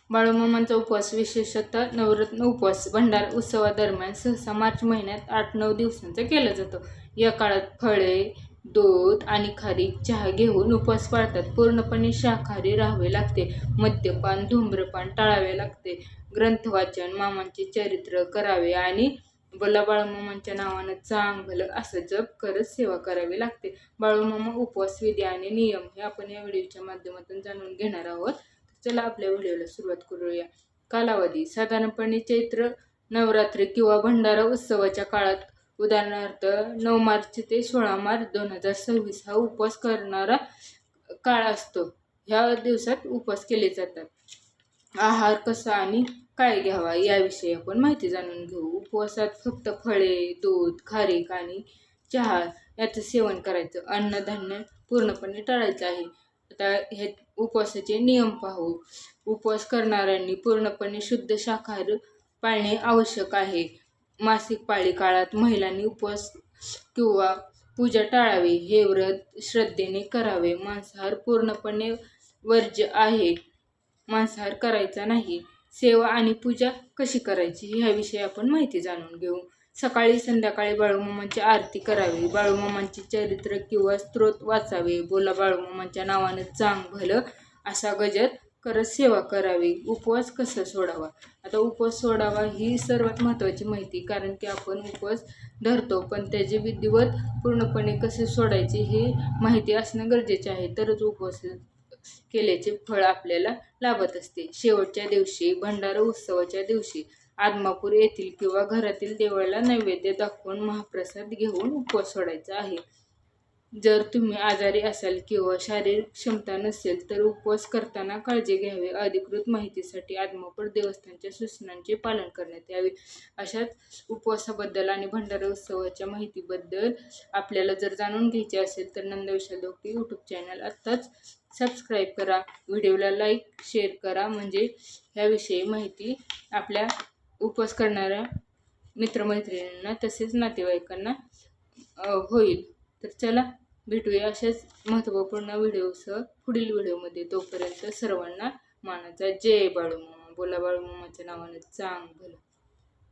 बाळूमामांचा उपवास विशेषतः नवरत्न उपवास भंडारा उत्सवादरम्यान सहसा मार्च महिन्यात 8-9 दिवसांचा केला जातो. या काळात फळे, दूध आणि खारीक चहा घेऊन उपवास पाळतात. पूर्णपणे शाकाहारी राहावे लागते. मद्यपान, धूम्रपान टाळावे लागते. ग्रंथवाचन, मामांचे चरित्र करावे आणि बोला बाळूमामांच्या नावानं चांग भलं असं जप करत सेवा करावी लागते. बाळूमामा उपवास विधी आणि नियम हे आपण या व्हिडिओच्या माध्यमातून जाणून घेणार आहोत. चला आपल्या व्हिडिओला सुरुवात करूया. कालावधी साधारणपणे चैत्र नवरात्री किंवा भंडारा उत्सवाच्या काळात, उदाहरणार्थ 9 मार्च ते 16 मार्च 2026 हा उपवास करणारा काळ असतो. ह्या दिवसात उपवास केले जातात. आहार कसा आणि काय घ्यावा याविषयी आपण माहिती जाणून घेऊ. उपवासात फक्त फळे, दूध, खारीक आणि चहा याचं सेवन करायचं. अन्नधान्य पूर्णपणे टाळायचं आहे. आता हे उपवासाचे नियम पाहू. उपवास करणाऱ्यांनी पूर्णपणे शुद्ध शाकाहार पाळणे आवश्यक आहे. मासिक पाळी काळात महिलांनी उपवास किंवा पूजा टाळावी. हे व्रत श्रद्धेने करावे. मांसाहार पूर्णपणे वर्ज्य आहे. मांसाहार करायचा नाही. सेवा आणि पूजा कशी करायची ह्याविषयी आपण माहिती जाणून घेऊ. सकाळी संध्याकाळी बाळूमामांची आरती करावी. बाळूमामांचे चरित्र किंवा स्तोत्र वाचावे. बोला बाळूमामांच्या नावानं चांग भलं असा गजर करत सेवा करावी. उपवास कसा सोडावा. आता उपवास सोडावा ही सर्वात महत्त्वाची माहिती, कारण की आपण उपवास धरतो पण त्याचे विधिवत पूर्णपणे कसे सोडायचे हे माहिती असणं गरजेचे आहे. तरच उपवास केल्याचे फळ आपल्याला लाभत असते. शेवटच्या दिवशी भंडारा उत्सवाच्या दिवशी आदमापूर येथील किंवा घरातील देवाला नैवेद्य दाखवून महाप्रसाद घेऊन उपवास सोडायचा आहे. जर तुम्ही आजारी असाल किंवा शारीरिक क्षमता नसेल तर उपवास करताना काळजी घ्यावी. अधिकृत माहितीसाठी आदमापूर देवस्थानच्या सूचनांचे पालन करण्यात यावे. अशाच उपवासाबद्दल आणि भंडारा उत्सवाच्या माहितीबद्दल आपल्याला जर जाणून घ्यायचे असेल तर नंदविशाल दोगटे यूट्यूब चॅनल आत्ताच सबस्क्राईब करा. व्हिडिओला लाईक, शेअर करा, म्हणजे ह्याविषयी माहिती आपल्या उपवास करणाऱ्या मित्रमैत्रिणींना तसेच नातेवाईकांना होईल. तर चला भेटूया अशाच महत्त्वपूर्ण व्हिडिओसह पुढील व्हिडिओमध्ये. तोपर्यंत सर्वांना मानाचा जय बाळूमामा. बोला बाळूमामाच्या नावानं चांग भलं.